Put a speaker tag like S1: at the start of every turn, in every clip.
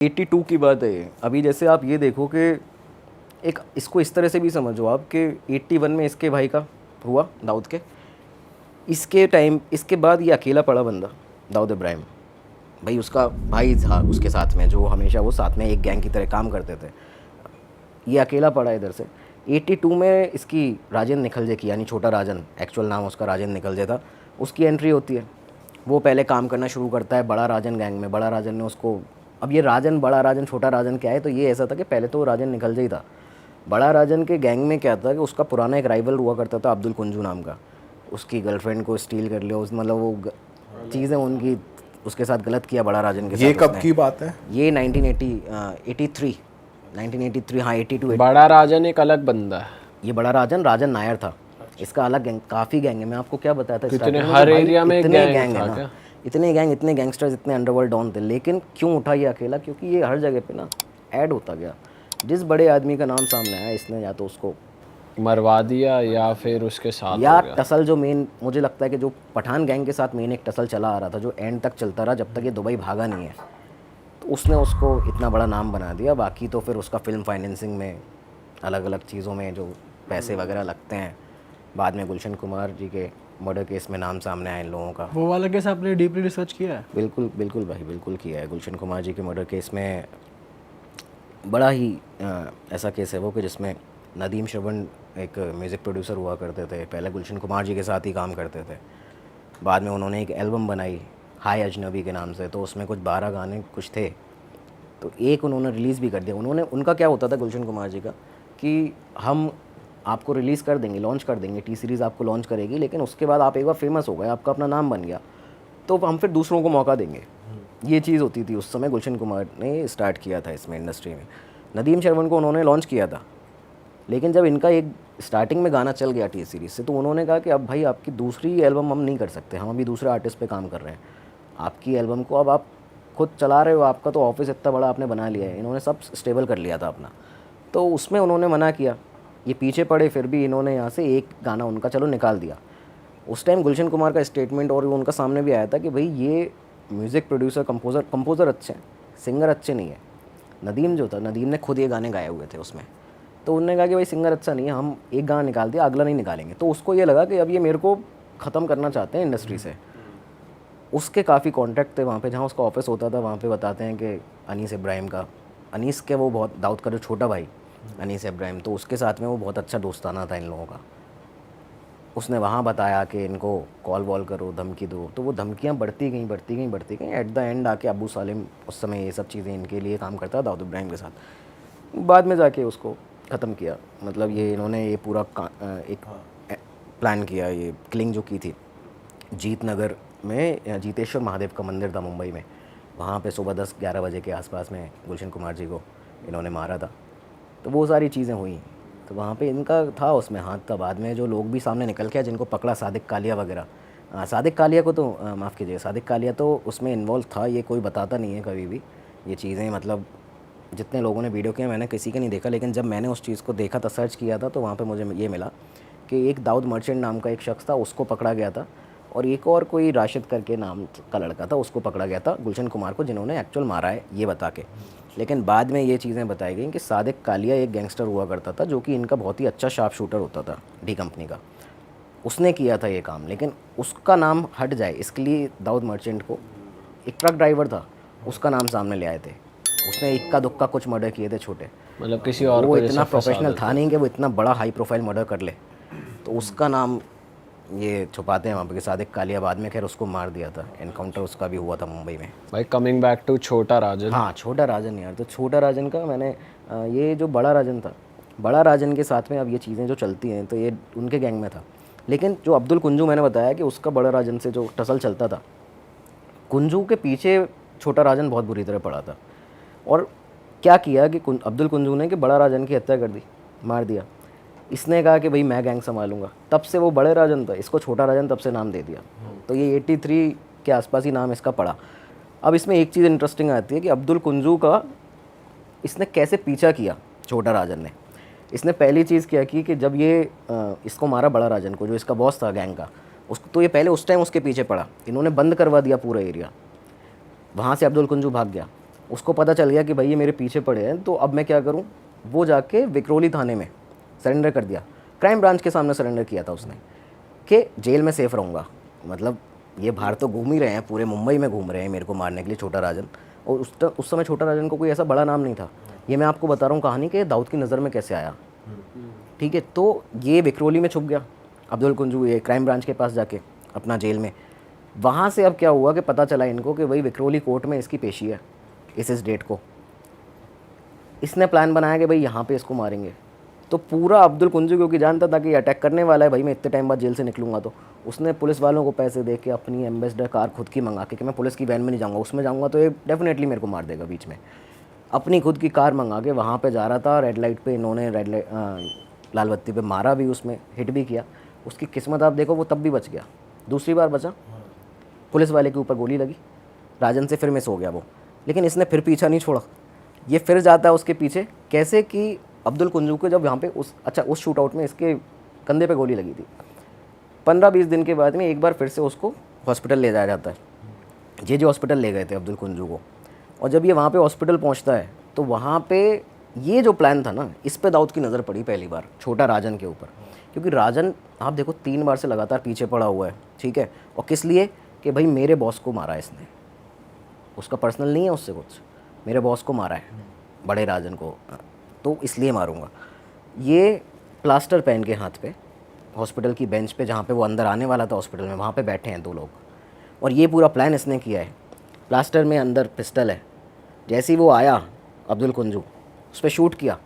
S1: 82 की बात है ये। अभी जैसे आप ये देखो कि एक इसको इस तरह से भी समझो आप कि 81 में इसके भाई का हुआ, दाऊद के, इसके टाइम इसके बाद ये अकेला पड़ा बंदा, दाऊद इब्राहिम। भाई उसका भाई था उसके साथ में, जो हमेशा वो साथ में एक गैंग की तरह काम करते थे। ये अकेला पड़ा इधर से। 82 में इसकी राजेंद्र निखलजे की, यानी छोटा राजन, एक्चुअल नाम उसका राजेंद्र निखलजे था, उसकी एंट्री होती है। वो पहले काम करना शुरू करता है बड़ा राजन गैंग में। बड़ा राजन ने उसको, अब ये राजन, बड़ा राजन, छोटा राजन क्या है, तो ये ऐसा था कि पहले तो राजन निखलजे ही था। बड़ा राजन के गैंग में क्या था कि उसका पुराना एक राइवल हुआ करता था अब्दुल कुंजू नाम का। उसकी गर्लफ्रेंड को स्टील कर लिया उस, मतलब वो चीज़ें उनकी, उसके साथ गलत किया बड़ा राजन के साथ।
S2: ये कब की बात है?
S1: ये 1983, 1983, हाँ 82।
S3: बड़ा राजन एक अलग बंदा है।
S1: ये बड़ा राजन राजन नायर था, इसका अलग गैंग, काफ़ी गैंग है। मैं आपको क्या बताया था
S3: कितने,
S1: starting में
S3: हर
S1: कि भाई
S3: एरिया में
S1: इतने
S3: गैंग
S1: गैंग
S3: था
S1: है ना,
S3: क्या?
S1: इतने गैंग, इतने गैंगस्टर्स, इतने अंडरवर्ल्ड डॉन थे। लेकिन क्यों उठा ये अकेला? क्योंकि ये हर जगह पे ना ऐड होता गया। जिस बड़े आदमी का नाम सामने आया, इसने या तो उसको
S3: मरवा दिया या फिर उसके साथ
S1: या
S3: हो गया।
S1: टसल, जो मेन मुझे लगता है कि जो पठान गैंग के साथ मेन एक टसल चला आ रहा था, जो एंड तक चलता रहा जब तक ये दुबई भागा नहीं है, तो उसने उसको इतना बड़ा नाम बना दिया। बाकी तो फिर उसका फिल्म फाइनेंसिंग में, अलग अलग चीज़ों में जो पैसे वगैरह लगते हैं, बाद में गुलशन कुमार जी के मर्डर केस में नाम सामने आया इन लोगों का।
S4: वो वाला केस आपने डीपली रिसर्च किया है?
S1: बिल्कुल बिल्कुल भाई, बिल्कुल किया है। गुलशन कुमार जी के मर्डर केस में बड़ा ही ऐसा केस है वो कि जिसमें नदीम श्रवण एक म्यूज़िक प्रोड्यूसर हुआ करते थे, पहले गुलशन कुमार जी के साथ ही काम करते थे। बाद में उन्होंने एक एल्बम बनाई हाय अजनबी के नाम से, तो उसमें कुछ 12 गाने कुछ थे, तो एक उन्होंने रिलीज़ भी कर दिया। उन्होंने, उनका क्या होता था गुलशन कुमार जी का कि हम आपको रिलीज़ कर देंगे, लॉन्च कर देंगे, टी सीरीज़ आपको लॉन्च करेगी, लेकिन उसके बाद आप एक बार फेमस हो गए, आपका अपना नाम बन गया, तो हम फिर दूसरों को मौका देंगे। ये चीज़ होती थी उस समय। गुलशन कुमार ने स्टार्ट किया था इसमें इंडस्ट्री में। नदीम श्रवण को उन्होंने लॉन्च किया था, लेकिन जब इनका एक स्टार्टिंग में गाना चल गया टी सीरीज़ से, तो उन्होंने कहा कि अब भाई आपकी दूसरी एल्बम हम नहीं कर सकते, हम अभी दूसरे आर्टिस्ट पे काम कर रहे हैं। आपकी एल्बम को अब आप खुद चला रहे हो, आपका तो ऑफिस इतना बड़ा आपने बना लिया है। इन्होंने सब स्टेबल कर लिया था अपना, तो उसमें उन्होंने मना किया। ये पीछे पड़े, फिर भी इन्होंने यहाँ से एक गाना उनका चलो निकाल दिया। उस टाइम गुलशन कुमार का स्टेटमेंट और उनका सामने भी आया था कि भाई ये म्यूज़िक प्रोड्यूसर, कंपोज़र अच्छे हैं, सिंगर अच्छे नहीं है। नदीम जो था, नदीम ने खुद ये गाने गाए हुए थे उसमें, तो उन्होंने कहा कि भाई सिंगर अच्छा नहीं है, हम एक गाना निकाल दिया, अगला नहीं निकालेंगे। तो उसको ये लगा कि अब ये मेरे को ख़त्म करना चाहते हैं इंडस्ट्री से। उसके काफ़ी कॉन्टैक्ट थे वहाँ पे, जहाँ उसका ऑफिस होता था। वहाँ पे बताते हैं कि अनीस इब्राहिम का, अनीस के वो बहुत, दाऊद का जो छोटा भाई अनीस इब्राहिम, तो उसके साथ में वो बहुत अच्छा दोस्ताना था इन लोगों का। उसने वहाँ बताया कि इनको कॉल वॉल करो, धमकी दो, तो वो धमकियाँ बढ़ती गई बढ़ती गई बढ़ती गई। एट द एंड आके अबू सालिम उस समय ये सब चीज़ें इनके लिए काम करता था दाऊद इब्राहिम के साथ, बाद में जाके उसको ख़त्म किया। मतलब ये इन्होंने ये पूरा एक प्लान किया, ये किलिंग जो की थी जीत नगर में, जीतेश्वर महादेव का मंदिर था मुंबई में, वहाँ पे सुबह 10-11 बजे के आसपास में गुलशन कुमार जी को इन्होंने मारा था। तो वो सारी चीज़ें हुई, तो वहाँ पे इनका था उसमें हाथ था। बाद में जो लोग भी सामने निकल के आए, जिनको पकड़ा, सादिक कालिया वगैरह, सादिक कालिया को तो माफ़ कीजिए, सादिक कालिया तो उसमें इन्वॉल्व था, ये कोई बताता नहीं है कभी भी ये चीज़ें। मतलब जितने लोगों ने वीडियो किया, मैंने किसी का नहीं देखा, लेकिन जब मैंने उस चीज़ को देखा था, सर्च किया था, तो वहाँ पे मुझे ये मिला कि एक दाऊद मर्चेंट नाम का एक शख्स था, उसको पकड़ा गया था, और एक और कोई राशिद करके नाम का लड़का था, उसको पकड़ा गया था गुलशन कुमार को, जिन्होंने एक्चुअल मारा है ये बता के। लेकिन बाद में ये चीज़ें बताई गई कि सादिक कालिया एक गैंगस्टर हुआ करता था, जो कि इनका बहुत ही अच्छा शार्प शूटर होता था, डी कंपनी का, उसने किया था ये काम। लेकिन उसका नाम हट जाए इसके लिए दाऊद मर्चेंट को, एक ट्रक ड्राइवर था, उसका नाम सामने ले आए थे। उसने इक्का दुक्का कुछ मर्डर किए थे छोटे,
S3: मतलब किसी और
S1: वो
S3: को
S1: इतना
S3: जैसे फंसा
S1: प्रोफेशनल
S3: देते
S1: था नहीं कि वो इतना बड़ा हाई प्रोफाइल मर्डर कर ले, तो उसका नाम ये छुपाते हैं वहाँ पे कि सादिक कालिया। बाद में खैर उसको मार दिया था, एनकाउंटर उसका भी हुआ था मुंबई में।
S3: भाई कमिंग बैक टू छोटा राजन।
S1: हाँ, छोटा राजन यार, तो छोटा राजन का मैंने ये जो बड़ा राजन था, बड़ा राजन के साथ में अब ये चीज़ें जो चलती हैं, तो ये उनके गैंग में था। लेकिन जो अब्दुल कुंजू, मैंने बताया कि उसका बड़ा राजन से जो टसल चलता था, कुंजू के पीछे छोटा राजन बहुत बुरी तरह पड़ा था। और क्या किया कि अब्दुल कुंजू ने कि बड़ा राजन की हत्या कर दी, मार दिया। इसने कहा कि भाई मैं गैंग संभालूंगा, तब से वो बड़े राजन था, इसको छोटा राजन तब से नाम दे दिया। तो ये 83 के आसपास ही नाम इसका पड़ा। अब इसमें एक चीज़ इंटरेस्टिंग आती है कि अब्दुल कुंजू का इसने कैसे पीछा किया छोटा राजन ने। इसने पहली चीज़ क्या की कि जब ये इसको मारा बड़ा राजन को, जो इसका बॉस था गैंग का, उसको, तो ये पहले उस टाइम उसके पीछे पड़ा, इन्होंने बंद करवा दिया पूरा एरिया। वहाँ से अब्दुल कुंजू भाग गया, उसको पता चल गया कि भाई ये मेरे पीछे पड़े हैं, तो अब मैं क्या करूँ, वो जाके विक्रोली थाने में सरेंडर कर दिया। क्राइम ब्रांच के सामने सरेंडर किया था उसने कि जेल में सेफ रहूँगा। मतलब ये बाहर तो घूम ही रहे हैं, पूरे मुंबई में घूम रहे हैं मेरे को मारने के लिए, छोटा राजन। और उस समय छोटा राजन को कोई ऐसा बड़ा नाम नहीं था। ये मैं आपको बता रहा हूँ कहानी कि दाऊद की नज़र में कैसे आया, ठीक है। तो ये विक्रोली में छुप गया अब्दुल कुंजू, ये क्राइम ब्रांच के पास जाके अपना जेल में। वहाँ से अब क्या हुआ कि पता चला इनको कि भाई विक्रोली कोर्ट में इसकी पेशी है इस डेट को। इसने प्लान बनाया कि भाई यहाँ पे इसको मारेंगे। तो पूरा अब्दुल कुंजू क्योंकि जानता था कि अटैक करने वाला है, भाई मैं इतने टाइम बाद जेल से निकलूंगा, तो उसने पुलिस वालों को पैसे दे के अपनी एम्बेसडर कार खुद की मंगा के कि मैं पुलिस की वैन में नहीं जाऊँगा, उसमें जाऊँगा तो ये डेफिनेटली मेरे को मार देगा बीच में। अपनी खुद की कार मंगा के वहाँ पे जा रहा था। रेड लाइट पे इन्होंने लाल बत्ती पे मारा भी, उसमें हिट भी किया। उसकी किस्मत आप देखो, वो तब भी बच गया, दूसरी बार बचा। पुलिस वाले के ऊपर गोली लगी, राजन से फिर मिस हो गया वो, लेकिन इसने फिर पीछा नहीं छोड़ा। ये फिर जाता है उसके पीछे, कैसे कि अब्दुल कुंजू को जब यहाँ पे उस शूट आउट में इसके कंधे पे गोली लगी थी, 15-20 दिन के बाद में एक बार फिर से उसको हॉस्पिटल ले जाया जाता है। जे हॉस्पिटल ले गए थे अब्दुल कुंजू को। और जब ये वहाँ पे हॉस्पिटल पहुँचता है तो वहाँ पे ये जो प्लान था ना, इस पे दाऊद की नज़र पड़ी पहली बार, छोटा राजन के ऊपर। क्योंकि राजन आप देखो 3 बार से लगातार पीछे पड़ा हुआ है, ठीक है। और किस लिए कि भाई मेरे बॉस को मारा है इसने, उसका पर्सनल नहीं है उससे कुछ, मेरे बॉस को मारा है, बड़े राजन को, तो इसलिए मारूंगा। ये प्लास्टर पहन के हाथ पे हॉस्पिटल की बेंच पे, जहाँ पे वो अंदर आने वाला था हॉस्पिटल में, वहाँ पे बैठे हैं 2 लोग। और ये पूरा प्लान इसने किया है। प्लास्टर में अंदर पिस्टल है। जैसे ही वो आया अब्दुल कुंजू, उस पर शूट किया,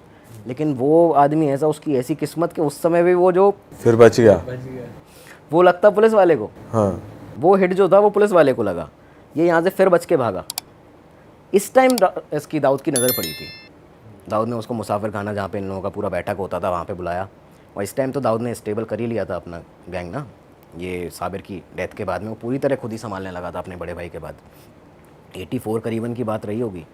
S1: लेकिन वो आदमी ऐसा, उसकी ऐसी किस्मत कि उस समय भी वो जो
S2: फिर बच गया,
S1: वो लगता पुलिस वाले को,
S2: हाँ
S1: वो हिट जो था वो पुलिस वाले को लगा। ये यहाँ से फिर बच के भागा। इस टाइम इसकी दाऊद की नज़र पड़ी थी। दाऊद ने उसको मुसाफिर खाना, जहाँ पे इन लोगों का पूरा बैठक होता था, वहाँ पे बुलाया। और इस टाइम तो दाऊद ने स्टेबल कर ही लिया था अपना गैंग ना। ये साबिर की डेथ के बाद में वो पूरी तरह खुद ही संभालने लगा था अपने बड़े भाई के बाद। 84 करीबन की बात रही होगी,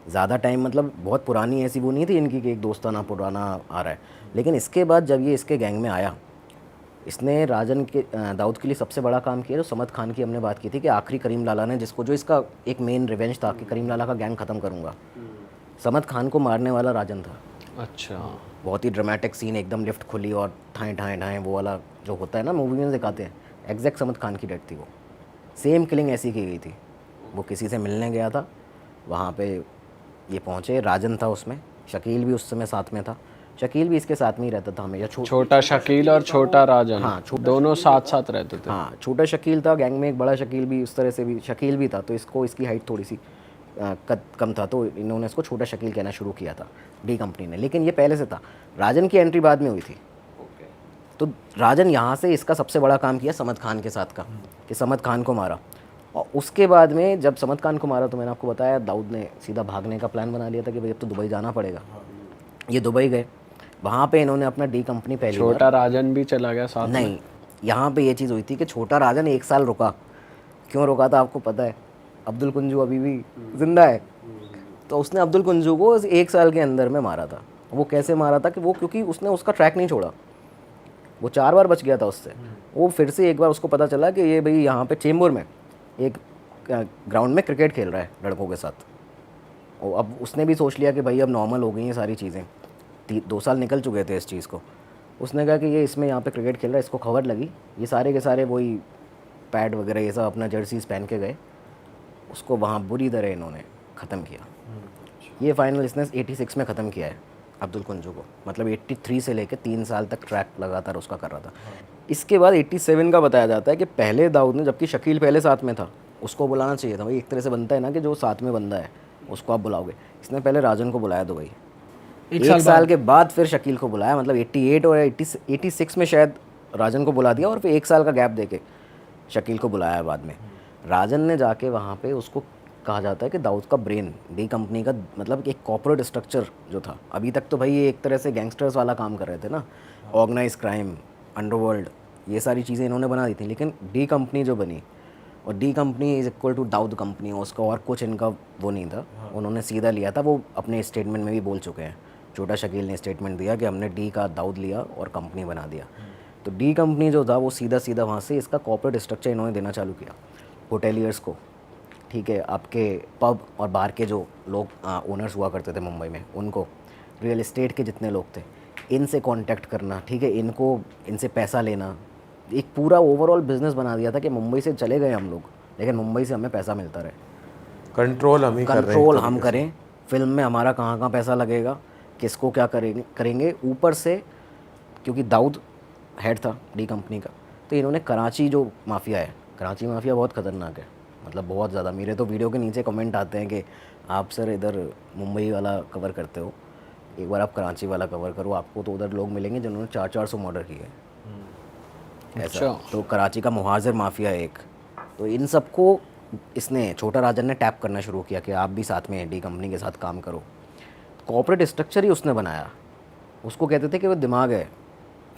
S1: ज़्यादा टाइम, मतलब बहुत पुरानी ऐसी वो नहीं थी इनकी कि एक दोस्ताना पुराना आ रहा है। लेकिन इसके बाद जब ये इसके गैंग में आया, इसने राजन के दाऊद के लिए सबसे बड़ा काम किया। जो समद खान की हमने बात की थी कि आखिरी करीम लाला ने, जिसको जो इसका एक मेन रिवेंज था कि करीम लाला का गैंग ख़त्म करूँगा, समद खान को मारने वाला राजन था।
S3: अच्छा,
S1: बहुत ही ड्रामेटिक सीन, एकदम लिफ्ट खुली और ठाएँ ठाएँ ठाएँ वो वाला जो होता है ना मूवी में दिखाते हैं, एग्जैक्ट समद खान की डेथ थी वो। सेम किलिंग ऐसी की गई थी। वो किसी से मिलने गया था, वहाँ पे ये पहुँचे, राजन था उसमें, शकील भी उस समय साथ में था। शकील भी इसके साथ में ही रहता था हमेशा।
S3: छोटा शकील और छोटा राजन,
S1: हाँ,
S3: दोनों साथ साथ रहते थे।
S1: हाँ, छोटा शकील था गैंग में, एक बड़ा शकील भी, उस तरह से भी शकील भी था। तो इसको, इसकी हाइट थोड़ी सी कम था, तो इन्होंने इसको छोटा शकील कहना शुरू किया था डी कंपनी ने। लेकिन ये पहले से था। राजन की एंट्री बाद में हुई थी। तो राजन यहाँ से इसका सबसे बड़ा काम किया समद खान के साथ का, कि समद खान को मारा। और उसके बाद में जब समद खान को मारा तो मैंने आपको बताया, दाऊद ने सीधा भागने का प्लान बना लिया था कि भाई अब तो दुबई जाना पड़ेगा। ये दुबई गए, वहाँ पे इन्होंने अपना डी कंपनी पहली बार,
S3: छोटा राजन भी चला गया साथ में।
S1: नहीं, यहाँ पे ये चीज़ हुई थी कि छोटा राजन 1 साल रुका। क्यों रुका था आपको पता है? अब्दुल कुंजू अभी भी जिंदा है, तो उसने अब्दुल कुंजू को 1 साल के अंदर में मारा था। वो कैसे मारा था कि वो, क्योंकि उसने उसका ट्रैक नहीं छोड़ा, वो 4 बार बच गया था उससे। वो फिर से एक बार उसको पता चला कि ये भाई यहाँ पे चेंबूर में एक ग्राउंड में क्रिकेट खेल रहा है लड़कों के साथ। और अब उसने भी सोच लिया कि भाई अब नॉर्मल हो गई हैं सारी चीज़ें, 2 साल निकल चुके थे इस चीज़ को। उसने कहा कि ये इसमें यहाँ पे क्रिकेट खेल रहा है, इसको खबर लगी। ये सारे के सारे वही पैड वगैरह ये सब अपना जर्सीज पहन के गए, उसको वहाँ बुरी तरह इन्होंने ख़त्म किया। ये फाइनल इसने 86 में ख़त्म किया है अब्दुल कुंजू को। मतलब 83 से लेकर 3 साल तक ट्रैक लगातार उसका कर रहा था। इसके बाद 87 का बताया जाता है कि पहले दाऊद ने, जबकि शकील पहले साथ में था, उसको बुलाना चाहिए था। भाई एक तरह से बनता है ना कि जो साथ में बंदा है उसको आप बुलाओगे। इसने पहले राजन को बुलाया दुबई, 1 साल के बाद फिर शकील को बुलाया। मतलब 88 और 86 में शायद राजन को बुला दिया और फिर 1 साल का गैप देके शकील को बुलाया बाद में। राजन ने जाके वहाँ पे, उसको कहा जाता है कि दाऊद का ब्रेन, डी कंपनी का, मतलब एक कॉर्पोरेट स्ट्रक्चर जो था। अभी तक तो भाई ये एक तरह से गैंगस्टर्स वाला काम कर रहे थे ना, ऑर्गेनाइज क्राइम, अंडरवर्ल्ड, ये सारी चीज़ें इन्होंने बना दी थी। लेकिन डी कंपनी जो बनी, और D company is equal to Dawood company, उसका और कुछ इनका वो नहीं था। उन्होंने सीधा लिया था, वो अपने स्टेटमेंट में भी बोल चुके हैं। छोटा शकील ने स्टेटमेंट दिया कि हमने डी का दाऊद लिया और कंपनी बना दिया। तो डी कंपनी जो था वो सीधा सीधा वहाँ से इसका कॉर्पोरेट स्ट्रक्चर इन्होंने देना चालू किया होटेलियर्स को, ठीक है, आपके पब और बार के जो लोग ओनर्स हुआ करते थे मुंबई में, उनको रियल एस्टेट के जितने लोग थे, इनसे कांटेक्ट करना, ठीक है, इनसे पैसा लेना, एक पूरा ओवरऑल बिजनेस बना दिया था कि मुंबई से चले गए हम लोग, लेकिन मुंबई से हमें पैसा मिलता रहे।
S2: कंट्रोल हम ही कर रहे हैं,
S1: कंट्रोल हम करें, फिल्म में हमारा कहाँ कहाँ पैसा लगेगा, किसको क्या करेंगे ऊपर से, क्योंकि दाऊद हेड था डी कंपनी का, तो इन्होंने कराची जो माफिया है, कराची माफिया बहुत ख़तरनाक है, मतलब बहुत ज़्यादा। मेरे तो वीडियो के नीचे कमेंट आते हैं कि आप सर इधर मुंबई वाला कवर करते हो, एक बार आप कराची वाला कवर करो, आपको तो उधर लोग मिलेंगे जिन्होंने 400 मर्डर किए ऐसा। तो कराची का मुहाजिर माफिया है एक, तो इन सबको इसने, छोटा राजन ने टैप करना शुरू किया कि आप भी साथ में डी कंपनी के साथ काम करो। कॉर्पोरेट स्ट्रक्चर ही उसने बनाया, उसको कहते थे कि वो दिमाग है,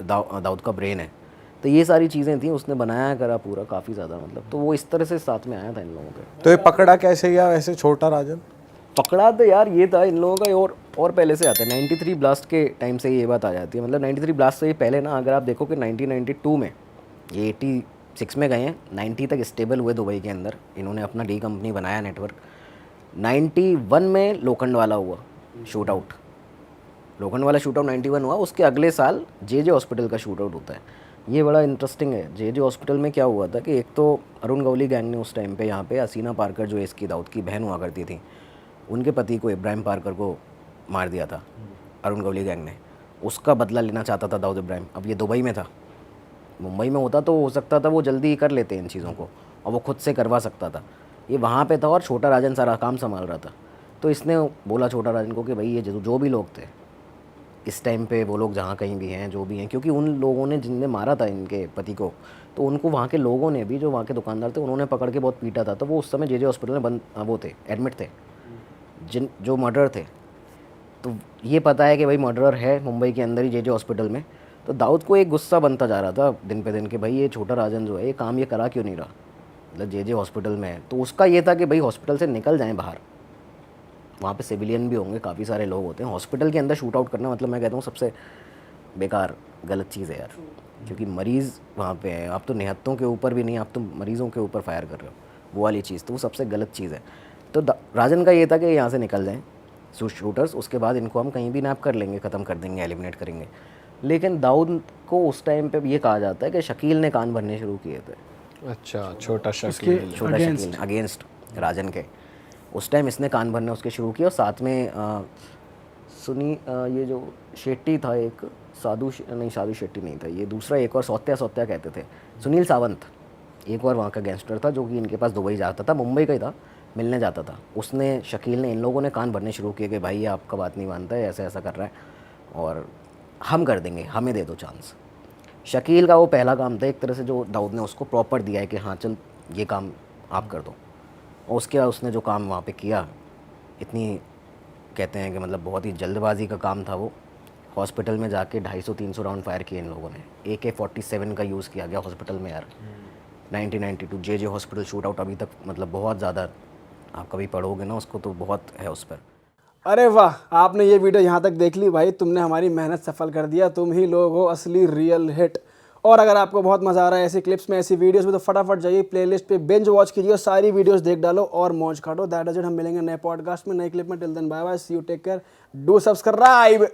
S1: दाऊद का ब्रेन है, तो ये सारी चीज़ें थी, उसने बनाया करा पूरा काफ़ी ज़्यादा, मतलब तो वो इस तरह से साथ में आया था इन लोगों के।
S2: तो ये पकड़ा कैसे गया वैसे छोटा राजन?
S1: पकड़ा तो यार ये था इन लोगों का और पहले से आता है, 93 ब्लास्ट के टाइम से ये बात आ जाती है, मतलब 93 ब्लास्ट से ये पहले ना, अगर आप देखो कि 1992 में ये 86 में गए हैं, 90 तक स्टेबल हुए दुबई के अंदर, इन्होंने अपना डी कंपनी बनाया नेटवर्क। 91 में लोखंड वाला हुआ शूट आउट, लोखंड वाला शूट आउट 91 हुआ, उसके अगले साल जे हॉस्पिटल का शूट आउट होता है। ये बड़ा इंटरेस्टिंग है, जे हॉस्पिटल में क्या हुआ था कि एक तो अरुण गवली गैंग ने उस टाइम पे यहाँ पे हसीना पार्कर जो इसकी दाऊद की बहन हुआ करती थी, उनके पति को इब्राहिम पार्कर को मार दिया था अरुण गवली गैंग ने, उसका बदला लेना चाहता था दाऊद इब्राहिम। अब ये दुबई में था, मुंबई में होता तो हो सकता था वो जल्दी कर लेते इन चीज़ों को, और वो खुद से करवा सकता था, ये वहाँ पे था और छोटा राजन सारा काम संभाल रहा था। तो इसने बोला छोटा राजन को कि भाई ये जो भी लोग थे इस टाइम पे, वो लोग जहाँ कहीं भी हैं, जो भी हैं, क्योंकि उन लोगों ने जिनने मारा था इनके पति को, तो उनको वहाँ के लोगों ने भी, जो वहाँ के दुकानदार थे, उन्होंने पकड़ के बहुत पीटा था। तो वो उस समय जे हॉस्पिटल में वो थे, एडमिट थे, जो मर्डर थे। तो ये पता है कि भाई मर्डरर है मुंबई के अंदर ही जे हॉस्पिटल में। तो दाऊद को एक गुस्सा बनता जा रहा था दिन पे दिन कि भाई ये छोटा राजन जो है ये काम ये करा क्यों नहीं रहा, मतलब जे हॉस्पिटल में है। तो उसका ये था कि भाई हॉस्पिटल से निकल जाएं बाहर, वहाँ पे सिविलियन भी होंगे, काफ़ी सारे लोग होते हैं, हॉस्पिटल के अंदर शूट आउट करना मतलब मैं कहता हूँ सबसे बेकार गलत चीज़ है यार, क्योंकि मरीज़ वहाँ पे हैं, आप तो निहत्तों के ऊपर भी नहीं, आप तो मरीज़ों के ऊपर फायर कर रहे हो, वो वाली चीज़ तो वो सबसे गलत चीज़ है। तो राजन का ये था कि यहाँ से निकल जाएँ शूटर्स, उसके बाद इनको हम कहीं भी नैप कर लेंगे, ख़त्म कर देंगे, एलिमिनेट करेंगे। लेकिन दाऊद को उस टाइम पे ये कहा जाता है कि शकील ने कान भरने शुरू किए थे।
S3: अच्छा, छोटा शकील
S1: अगेंस्ट राजन के उस टाइम इसने कान भरने उसके शुरू किया। और साथ में ये जो शेट्टी था एक, साधु शेट्टी नहीं था, ये दूसरा एक और सौत्या कहते थे, सुनील सावंत एक और वहाँ का गैंगस्टर था जो कि इनके पास दुबई जाता था, मुंबई का ही था, मिलने जाता था। उसने, शकील ने, इन लोगों ने कान भरने शुरू किए कि भाई ये आपका बात नहीं मानता है, ऐसा ऐसा कर रहा है और हम कर देंगे, हमें दे दो चांस। शकील का वो पहला काम था एक तरह से जो दाऊद ने उसको प्रॉपर दिया है कि हाँ चल ये काम आप कर दो। और उसके बाद उसने जो काम वहाँ पे किया, इतनी कहते हैं कि मतलब बहुत ही जल्दबाजी का काम था वो। हॉस्पिटल में जाके 250-300 राउंड फायर किए इन लोगों ने, AK-47 का यूज़ किया गया हॉस्पिटल में यार। 1992 जे हॉस्पिटल शूट आउट अभी तक मतलब बहुत ज़्यादा, आप कभी पढ़ोगे ना उसको तो बहुत है उस पर।
S4: अरे वाह, आपने ये वीडियो यहाँ तक देख ली भाई, तुमने हमारी मेहनत सफल कर दिया, तुम ही लोग हो असली रियल हिट। और अगर आपको बहुत मज़ा आ रहा है ऐसी क्लिप्स में, ऐसी वीडियोस में, तो फटाफट जाइए प्लेलिस्ट पे बिंज वॉच कीजिए और सारी वीडियोस देख डालो और मौज काटो। दैट इज इट, हम मिलेंगे नए पॉडकास्ट में, नए क्लिप में। Till then bye bye, see you, take care, do subscribe.